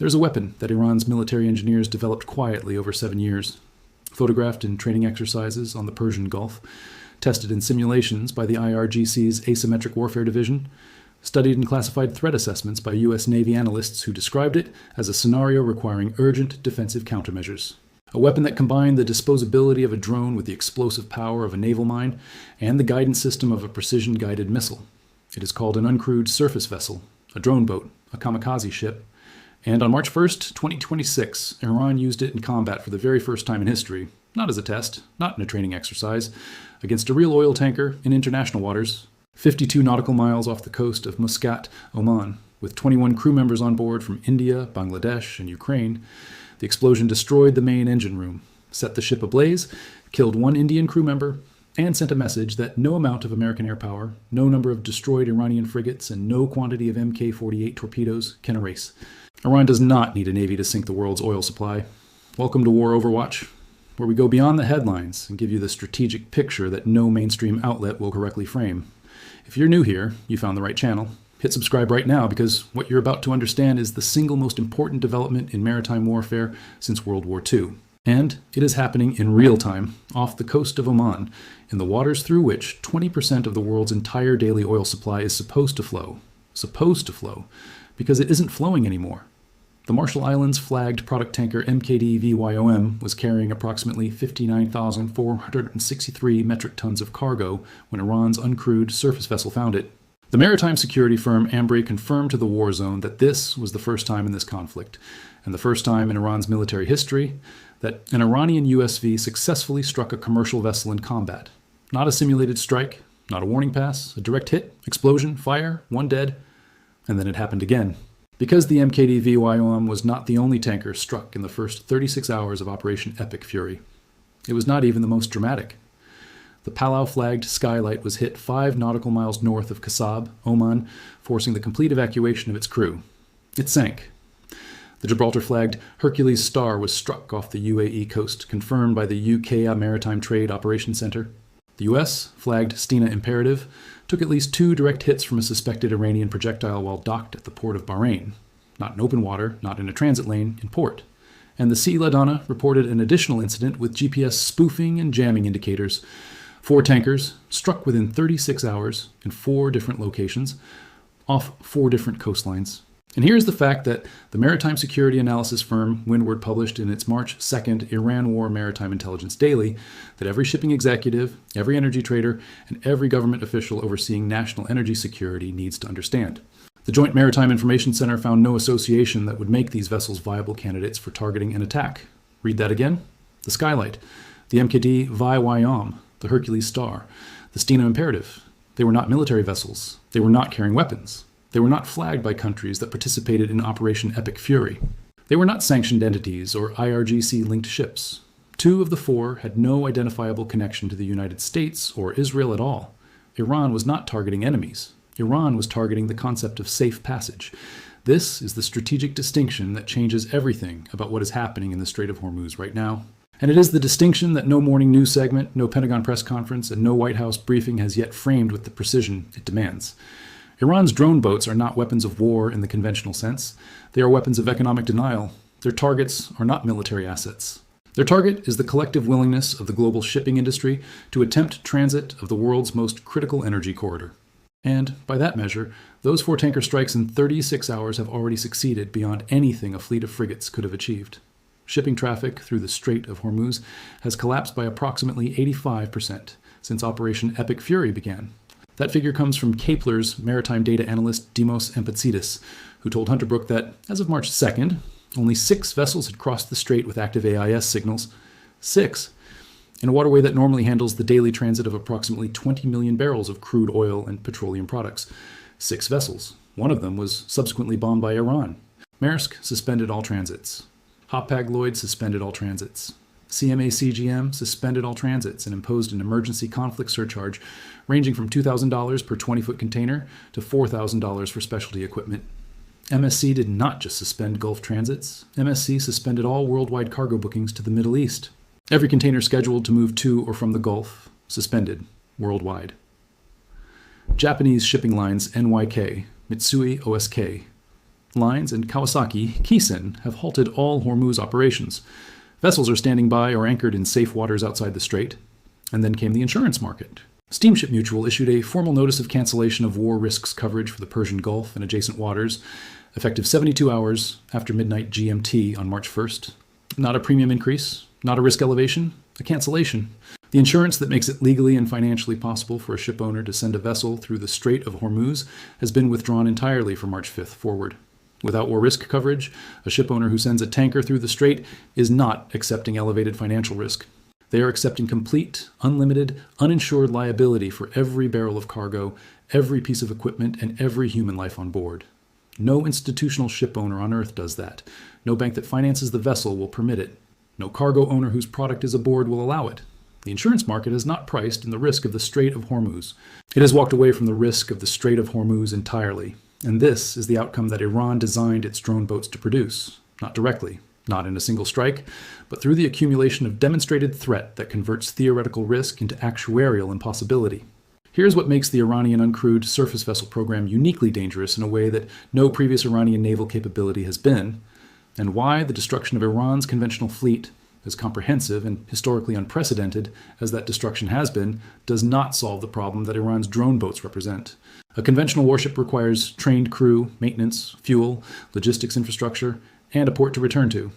There's a weapon that Iran's military engineers developed quietly over 7 years, photographed in training exercises on the Persian Gulf, tested in simulations by the IRGC's Asymmetric Warfare Division, studied in classified threat assessments by U.S. Navy analysts who described it as a scenario requiring urgent defensive countermeasures. A weapon that combined the disposability of a drone with the explosive power of a naval mine and the guidance system of a precision-guided missile. It is called an uncrewed surface vessel, a drone boat, a kamikaze ship, and on March 1st, 2026, Iran used it in combat for the very first time in history, not as a test, not in a training exercise, against a real oil tanker in international waters, 52 nautical miles off the coast of Muscat, Oman, with 21 crew members on board from India, Bangladesh, and Ukraine. The explosion destroyed the main engine room, set the ship ablaze, killed one Indian crew member, and sent a message that no amount of American air power, no number of destroyed Iranian frigates, and no quantity of MK-48 torpedoes can erase. Iran does not need a navy to sink the world's oil supply. Welcome to War Overwatch, where we go beyond the headlines and give you the strategic picture that no mainstream outlet will correctly frame. If you're new here, you found the right channel. Hit subscribe right now because what you're about to understand is the single most important development in maritime warfare since World War II. And it is happening in real time off the coast of Oman, in the waters through which 20% of the world's entire daily oil supply is supposed to flow. Supposed to flow, because it isn't flowing anymore. The Marshall Islands flagged product tanker MKD VYOM was carrying approximately 59,463 metric tons of cargo when Iran's uncrewed surface vessel found it. The maritime security firm Ambry confirmed to the war zone that this was the first time in this conflict, and the first time in Iran's military history, that an Iranian USV successfully struck a commercial vessel in combat. Not a simulated strike, not a warning pass, a direct hit, explosion, fire, one dead, and then it happened again. Because the MKD VYOM was not the only tanker struck in the first 36 hours of Operation Epic Fury. It was not even the most dramatic. The Palau-flagged Skylight was hit 5 nautical miles north of Kasab, Oman, forcing the complete evacuation of its crew. It sank. The Gibraltar-flagged Hercules Star was struck off the UAE coast, confirmed by the UK Maritime Trade Operations Center. The US-flagged Stena Imperative took at least 2 direct hits from a suspected Iranian projectile while docked at the port of Bahrain. Not in open water, not in a transit lane, in port. And the Sea Ladana reported an additional incident with GPS spoofing and jamming indicators. 4 tankers struck within 36 hours in 4 different locations, off 4 different coastlines. And here's the fact that the maritime security analysis firm Windward published in its March 2nd Iran War Maritime Intelligence Daily that every shipping executive, every energy trader, and every government official overseeing national energy security needs to understand. The Joint Maritime Information Center found no association that would make these vessels viable candidates for targeting an attack. Read that again. The Skylight, the MKD VYOM, the Hercules Star, the Stena Imperative. They were not military vessels. They were not carrying weapons. They were not flagged by countries that participated in Operation Epic Fury. They were not sanctioned entities or IRGC-linked ships. 2 of the 4 had no identifiable connection to the United States or Israel at all. Iran was not targeting enemies. Iran was targeting the concept of safe passage. This is the strategic distinction that changes everything about what is happening in the Strait of Hormuz right now. And it is the distinction that no morning news segment, no Pentagon press conference, and no White House briefing has yet framed with the precision it demands. Iran's drone boats are not weapons of war in the conventional sense. They are weapons of economic denial. Their targets are not military assets. Their target is the collective willingness of the global shipping industry to attempt transit of the world's most critical energy corridor. And, by that measure, those 4 tanker strikes in 36 hours have already succeeded beyond anything a fleet of frigates could have achieved. Shipping traffic through the Strait of Hormuz has collapsed by approximately 85% since Operation Epic Fury began. That figure comes from Kepler's maritime data analyst Dimos Empatsidis, who told Hunter Brook that, as of March 2nd, only 6 vessels had crossed the strait with active AIS signals. 6! In a waterway that normally handles the daily transit of approximately 20 million barrels of crude oil and petroleum products. 6 vessels. One of them was subsequently bombed by Iran. Maersk suspended all transits. Hapag-Lloyd suspended all transits. CMA-CGM suspended all transits and imposed an emergency conflict surcharge ranging from $2,000 per 20-foot container to $4,000 for specialty equipment. MSC did not just suspend Gulf transits. MSC suspended all worldwide cargo bookings to the Middle East. Every container scheduled to move to or from the Gulf, suspended, worldwide. Japanese shipping lines NYK, Mitsui OSK, Lines and Kawasaki Kisen have halted all Hormuz operations. Vessels are standing by or anchored in safe waters outside the strait. And then came the insurance market. Steamship Mutual issued a formal notice of cancellation of war risks coverage for the Persian Gulf and adjacent waters, effective 72 hours after midnight GMT on March 1st. Not a premium increase, not a risk elevation, a cancellation. The insurance that makes it legally and financially possible for a ship owner to send a vessel through the Strait of Hormuz has been withdrawn entirely from March 5th forward. Without war risk coverage, a ship owner who sends a tanker through the strait is not accepting elevated financial risk. They are accepting complete, unlimited, uninsured liability for every barrel of cargo, every piece of equipment, and every human life on board. No institutional ship owner on Earth does that. No bank that finances the vessel will permit it. No cargo owner whose product is aboard will allow it. The insurance market has not priced in the risk of the Strait of Hormuz. It has walked away from the risk of the Strait of Hormuz entirely. And this is the outcome that Iran designed its drone boats to produce. Not directly, not in a single strike, but through the accumulation of demonstrated threat that converts theoretical risk into actuarial impossibility. Here's what makes the Iranian uncrewed surface vessel program uniquely dangerous in a way that no previous Iranian naval capability has been, and why the destruction of Iran's conventional fleet, as comprehensive and historically unprecedented as that destruction has been, does not solve the problem that Iran's drone boats represent. A conventional warship requires trained crew, maintenance, fuel, logistics infrastructure, and a port to return to.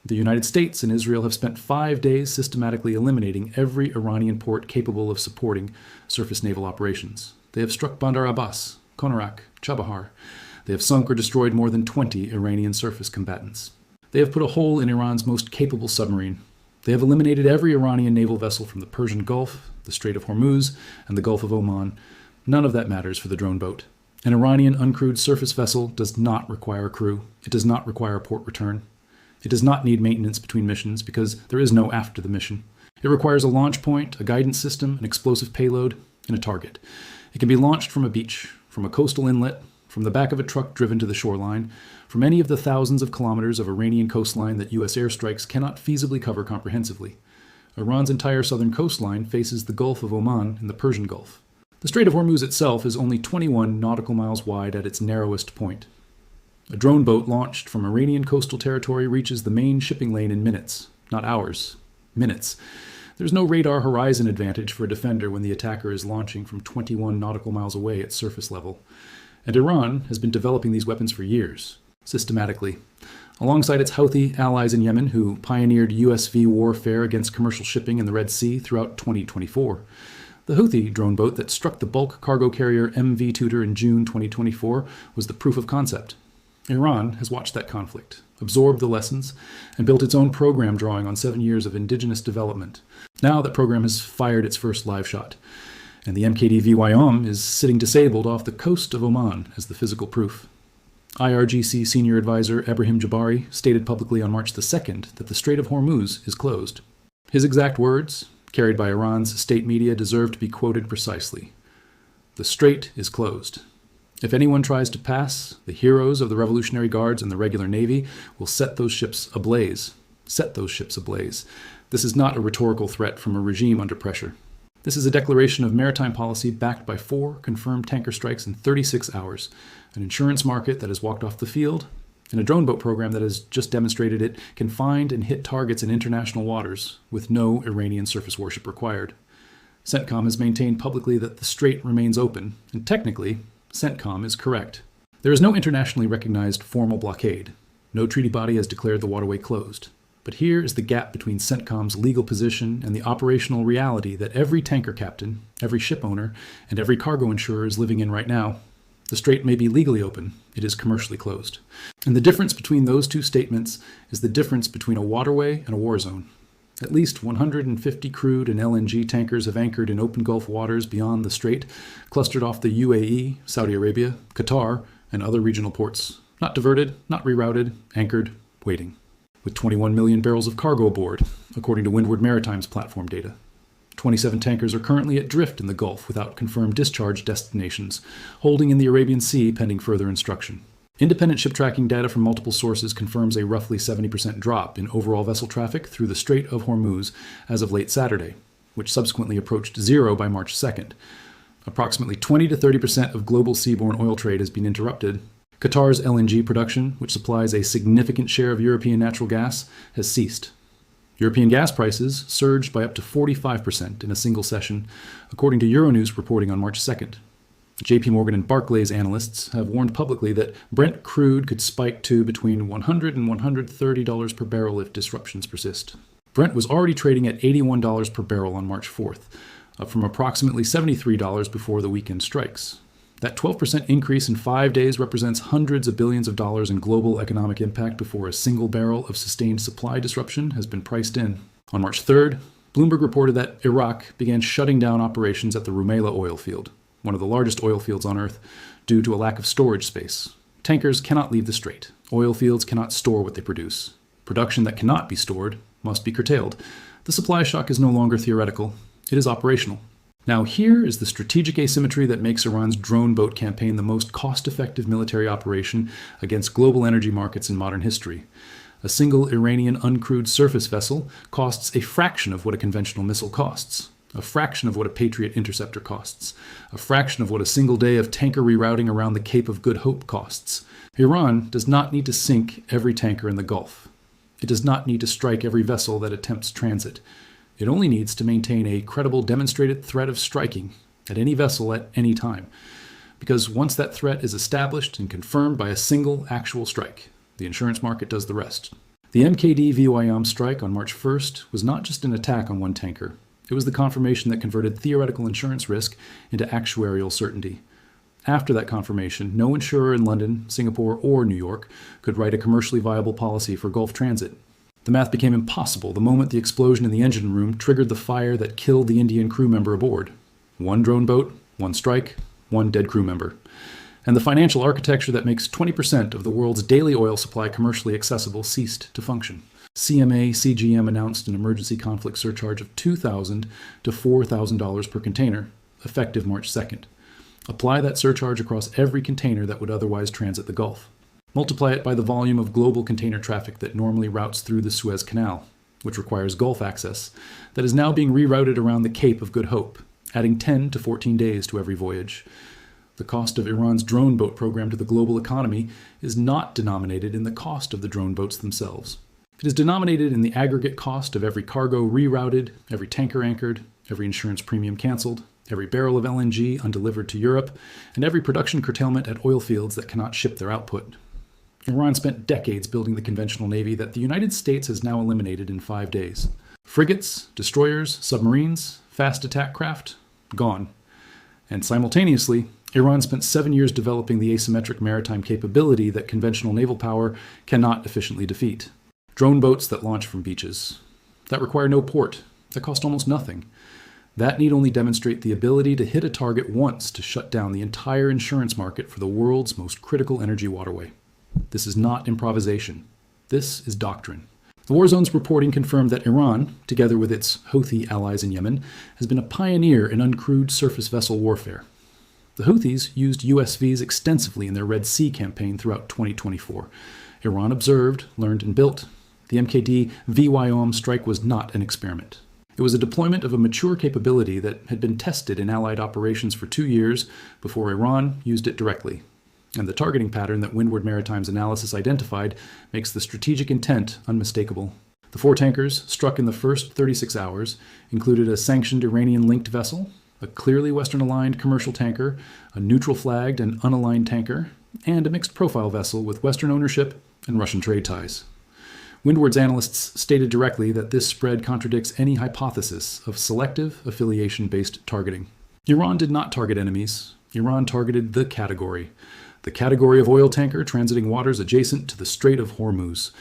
The United States and Israel have spent 5 days systematically eliminating every Iranian port capable of supporting surface naval operations. They have struck Bandar Abbas, Konarak, Chabahar. They have sunk or destroyed more than 20 Iranian surface combatants. They have put a hole in Iran's most capable submarine. They have eliminated every Iranian naval vessel from the Persian Gulf, the Strait of Hormuz, and the Gulf of Oman. None of that matters for the drone boat. An Iranian uncrewed surface vessel does not require a crew. It does not require a port return. It does not need maintenance between missions because there is no after the mission. It requires a launch point, a guidance system, an explosive payload, and a target. It can be launched from a beach, from a coastal inlet, from the back of a truck driven to the shoreline, from any of the thousands of kilometers of Iranian coastline that U.S. airstrikes cannot feasibly cover comprehensively. Iran's entire southern coastline faces the Gulf of Oman and the Persian Gulf. The Strait of Hormuz itself is only 21 nautical miles wide at its narrowest point. A drone boat launched from Iranian coastal territory reaches the main shipping lane in minutes, not hours, minutes. There's no radar horizon advantage for a defender when the attacker is launching from 21 nautical miles away at surface level. And Iran has been developing these weapons for years, systematically, alongside its Houthi allies in Yemen who pioneered USV warfare against commercial shipping in the Red Sea throughout 2024. The Houthi drone boat that struck the bulk cargo carrier MV Tudor in June 2024 was the proof of concept. Iran has watched that conflict, absorbed the lessons, and built its own program drawing on 7 years of indigenous development. Now that program has fired its first live shot, and the MKD VYOM is sitting disabled off the coast of Oman as the physical proof. IRGC senior advisor Ebrahim Jabari stated publicly on March the 2nd that the Strait of Hormuz is closed. His exact words, carried by Iran's state media, deserve to be quoted precisely. The strait is closed. If anyone tries to pass, the heroes of the Revolutionary Guards and the regular Navy will set those ships ablaze. Set those ships ablaze. This is not a rhetorical threat from a regime under pressure. This is a declaration of maritime policy backed by 4 confirmed tanker strikes in 36 hours, an insurance market that has walked off the field, and a drone boat program that has just demonstrated it can find and hit targets in international waters with no Iranian surface warship required. CENTCOM has maintained publicly that the strait remains open, and technically, CENTCOM is correct. There is no internationally recognized formal blockade. No treaty body has declared the waterway closed. But here is the gap between CENTCOM's legal position and the operational reality that every tanker captain, every ship owner, and every cargo insurer is living in right now. The strait may be legally open, it is commercially closed. And the difference between those two statements is the difference between a waterway and a war zone. At least 150 crude and LNG tankers have anchored in open Gulf waters beyond the strait, clustered off the UAE, Saudi Arabia, Qatar, and other regional ports. Not diverted, not rerouted, anchored, waiting. With 21 million barrels of cargo aboard, according to Windward Maritime's platform data. 27 tankers are currently at drift in the Gulf without confirmed discharge destinations, holding in the Arabian Sea pending further instruction. Independent ship tracking data from multiple sources confirms a roughly 70% drop in overall vessel traffic through the Strait of Hormuz as of late Saturday, which subsequently approached zero by March 2nd. Approximately 20 to 30% of global seaborne oil trade has been interrupted, Qatar's LNG production, which supplies a significant share of European natural gas, has ceased. European gas prices surged by up to 45% in a single session, according to Euronews reporting on March 2nd. JP Morgan and Barclays analysts have warned publicly that Brent crude could spike to between $100 and $130 per barrel if disruptions persist. Brent was already trading at $81 per barrel on March 4th, up from approximately $73 before the weekend strikes. That 12% increase in 5 days represents hundreds of billions of dollars in global economic impact before a single barrel of sustained supply disruption has been priced in. On March 3rd, Bloomberg reported that Iraq began shutting down operations at the Rumaila oil field, one of the largest oil fields on Earth, due to a lack of storage space. Tankers cannot leave the strait. Oil fields cannot store what they produce. Production that cannot be stored must be curtailed. The supply shock is no longer theoretical. It is operational. Now here is the strategic asymmetry that makes Iran's drone boat campaign the most cost-effective military operation against global energy markets in modern history. A single Iranian uncrewed surface vessel costs a fraction of what a conventional missile costs, a fraction of what a Patriot interceptor costs, a fraction of what a single day of tanker rerouting around the Cape of Good Hope costs. Iran does not need to sink every tanker in the Gulf. It does not need to strike every vessel that attempts transit. It only needs to maintain a credible demonstrated threat of striking at any vessel at any time. Because once that threat is established and confirmed by a single actual strike, the insurance market does the rest. The MKD VYOM strike on March 1st was not just an attack on one tanker. It was the confirmation that converted theoretical insurance risk into actuarial certainty. After that confirmation, no insurer in London, Singapore, or New York could write a commercially viable policy for Gulf transit. The math became impossible the moment the explosion in the engine room triggered the fire that killed the Indian crew member aboard. One drone boat, one strike, one dead crew member. And the financial architecture that makes 20% of the world's daily oil supply commercially accessible ceased to function. CGM announced an emergency conflict surcharge of $2,000 to $4,000 per container, effective March 2nd. Apply that surcharge across every container that would otherwise transit the Gulf. Multiply it by the volume of global container traffic that normally routes through the Suez Canal, which requires Gulf access, that is now being rerouted around the Cape of Good Hope, adding 10 to 14 days to every voyage. The cost of Iran's drone boat program to the global economy is not denominated in the cost of the drone boats themselves. It is denominated in the aggregate cost of every cargo rerouted, every tanker anchored, every insurance premium canceled, every barrel of LNG undelivered to Europe, and every production curtailment at oil fields that cannot ship their output. Iran spent decades building the conventional navy that the United States has now eliminated in 5 days. Frigates, destroyers, submarines, fast attack craft, gone. And simultaneously, Iran spent 7 years developing the asymmetric maritime capability that conventional naval power cannot efficiently defeat. Drone boats that launch from beaches, that require no port, that cost almost nothing. That need only demonstrate the ability to hit a target once to shut down the entire insurance market for the world's most critical energy waterway. This is not improvisation. This is doctrine. The war zone's reporting confirmed that Iran, together with its Houthi allies in Yemen, has been a pioneer in uncrewed surface vessel warfare. The Houthis used USVs extensively in their Red Sea campaign throughout 2024. Iran observed, learned, and built. The MKD VYOM strike was not an experiment. It was a deployment of a mature capability that had been tested in Allied operations for 2 years before Iran used it directly. And the targeting pattern that Windward Maritime's analysis identified makes the strategic intent unmistakable. The 4 tankers struck in the first 36 hours included a sanctioned Iranian-linked vessel, a clearly Western-aligned commercial tanker, a neutral-flagged and unaligned tanker, and a mixed-profile vessel with Western ownership and Russian trade ties. Windward's analysts stated directly that this spread contradicts any hypothesis of selective affiliation-based targeting. Iran did not target enemies. Iran targeted the category of oil tanker transiting waters adjacent to the Strait of Hormuz.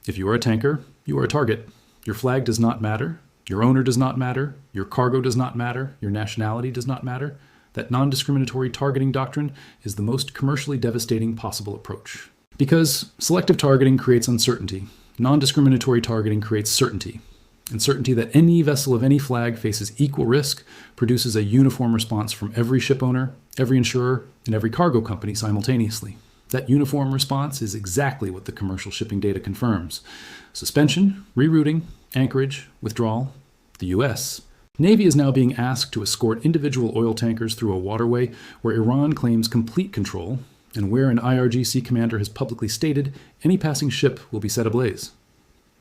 If you are a tanker, you are a target. Your flag does not matter. Your owner does not matter. Your cargo does not matter. Your nationality does not matter. That non-discriminatory targeting doctrine is the most commercially devastating possible approach. Because selective targeting creates uncertainty. Non-discriminatory targeting creates certainty. And certainty that any vessel of any flag faces equal risk produces a uniform response from every ship owner, every insurer, and every cargo company simultaneously. That uniform response is exactly what the commercial shipping data confirms. Suspension, rerouting, anchorage, withdrawal. The U.S. Navy is now being asked to escort individual oil tankers through a waterway where Iran claims complete control and where an IRGC commander has publicly stated any passing ship will be set ablaze.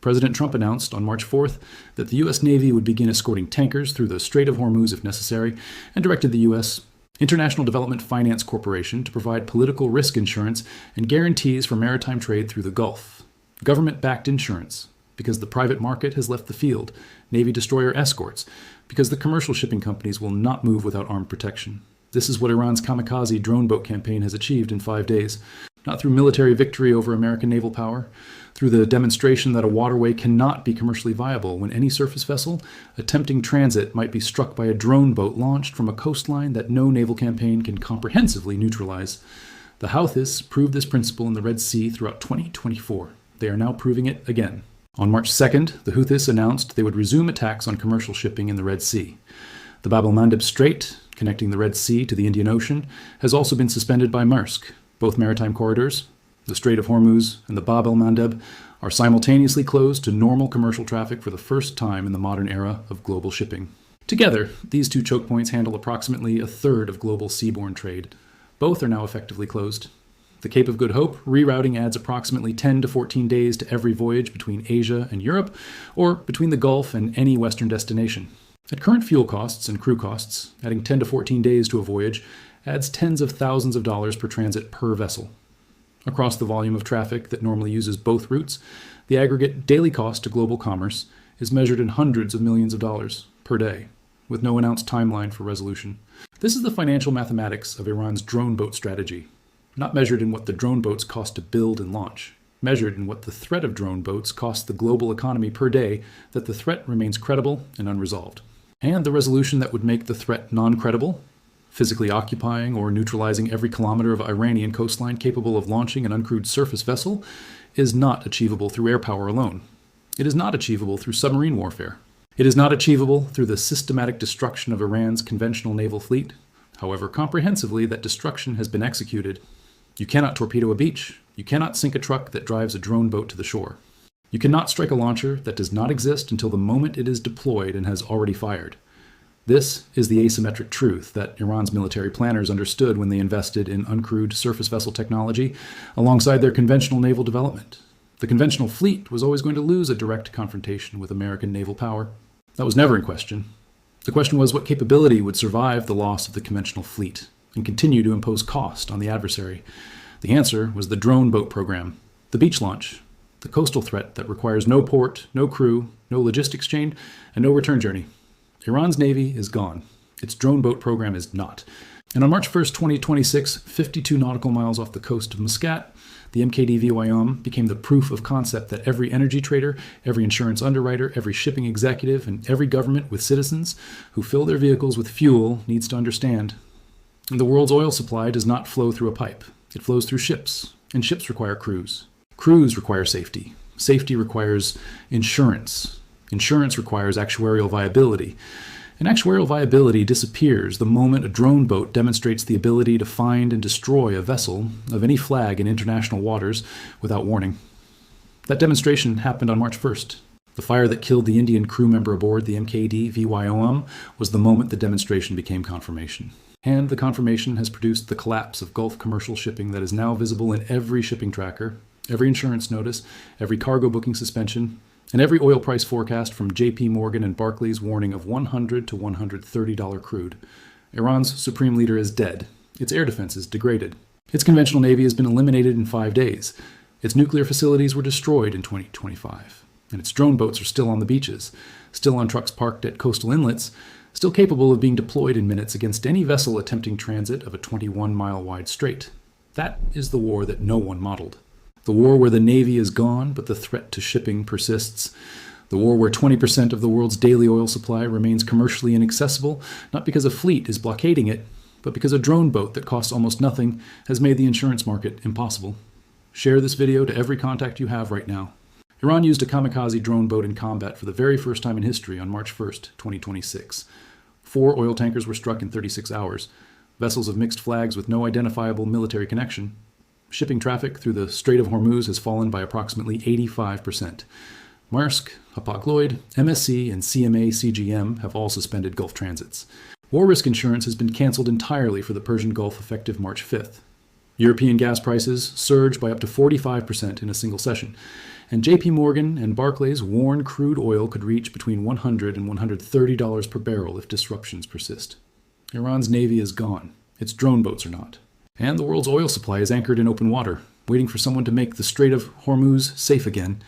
President Trump announced on March 4th that the U.S. Navy would begin escorting tankers through the Strait of Hormuz if necessary, and directed the U.S. International Development Finance Corporation to provide political risk insurance and guarantees for maritime trade through the Gulf. Government-backed insurance, because the private market has left the field, Navy destroyer escorts, because the commercial shipping companies will not move without armed protection. This is what Iran's Kamikaze drone boat campaign has achieved in 5 days. Not through military victory over American naval power, through the demonstration that a waterway cannot be commercially viable when any surface vessel attempting transit might be struck by a drone boat launched from a coastline that no naval campaign can comprehensively neutralize. The Houthis proved this principle in the Red Sea throughout 2024. They are now proving it again. On March 2nd, the Houthis announced they would resume attacks on commercial shipping in the Red Sea. The Bab el-Mandeb Strait, connecting the Red Sea to the Indian Ocean, has also been suspended by Maersk. Both maritime corridors, the Strait of Hormuz and the Bab el-Mandeb, are simultaneously closed to normal commercial traffic for the first time in the modern era of global shipping. Together, these two choke points handle approximately a third of global seaborne trade. Both are now effectively closed. The Cape of Good Hope rerouting adds approximately 10 to 14 days to every voyage between Asia and Europe, or between the Gulf and any Western destination. At current fuel costs and crew costs, adding 10 to 14 days to a voyage adds tens of thousands of dollars per transit per vessel. Across the volume of traffic that normally uses both routes, the aggregate daily cost to global commerce is measured in hundreds of millions of dollars per day, with no announced timeline for resolution. This is the financial mathematics of Iran's drone boat strategy, not measured in what the drone boats cost to build and launch, measured in what the threat of drone boats costs the global economy per day that the threat remains credible and unresolved. And the resolution that would make the threat non-credible, physically occupying or neutralizing every kilometer of Iranian coastline capable of launching an uncrewed surface vessel, is not achievable through air power alone. It is not achievable through submarine warfare. It is not achievable through the systematic destruction of Iran's conventional naval fleet, however comprehensively that destruction has been executed. You cannot torpedo a beach. You cannot sink a truck that drives a drone boat to the shore. You cannot strike a launcher that does not exist until the moment it is deployed and has already fired. This is the asymmetric truth that Iran's military planners understood when they invested in uncrewed surface vessel technology alongside their conventional naval development. The conventional fleet was always going to lose a direct confrontation with American naval power. That was never in question. The question was what capability would survive the loss of the conventional fleet and continue to impose cost on the adversary. The answer was the drone boat program, the beach launch, the coastal threat that requires no port, no crew, no logistics chain, and no return journey. Iran's Navy is gone. Its drone boat program is not. And on March 1st, 2026, 52 nautical miles off the coast of Muscat, the MKD VYOM became the proof of concept that every energy trader, every insurance underwriter, every shipping executive, and every government with citizens who fill their vehicles with fuel needs to understand. The world's oil supply does not flow through a pipe. It flows through ships, and ships require crews. Crews require safety. Safety requires insurance. Insurance requires actuarial viability. And actuarial viability disappears the moment a drone boat demonstrates the ability to find and destroy a vessel of any flag in international waters without warning. That demonstration happened on March 1st. The fire that killed the Indian crew member aboard the MKD VYOM was the moment the demonstration became confirmation. And the confirmation has produced the collapse of Gulf commercial shipping that is now visible in every shipping tracker, every insurance notice, every cargo booking suspension, and every oil price forecast from JP Morgan and Barclays warning of $100 to $130 crude. Iran's supreme leader is dead. Its air defense is degraded. Its conventional navy has been eliminated in 5 days. Its nuclear facilities were destroyed in 2025. And its drone boats are still on the beaches, still on trucks parked at coastal inlets, still capable of being deployed in minutes against any vessel attempting transit of a 21-mile-wide strait. That is the war that no one modeled. The war where the Navy is gone, but the threat to shipping persists. The war where 20% of the world's daily oil supply remains commercially inaccessible, not because a fleet is blockading it, but because a drone boat that costs almost nothing has made the insurance market impossible. Share this video to every contact you have right now. Iran used a kamikaze drone boat in combat for the very first time in history on March 1st, 2026. 4 oil tankers were struck in 36 hours, vessels of mixed flags with no identifiable military connection. Shipping traffic through the Strait of Hormuz has fallen by approximately 85%. Maersk, Hapag-Lloyd, MSC, and CMA CGM have all suspended Gulf transits. War risk insurance has been canceled entirely for the Persian Gulf effective March 5th. European gas prices surged by up to 45% in a single session, and JP Morgan and Barclays warned crude oil could reach between $100 and $130 per barrel if disruptions persist. Iran's navy is gone. Its drone boats are not. And the world's oil supply is anchored in open water, waiting for someone to make the Strait of Hormuz safe again.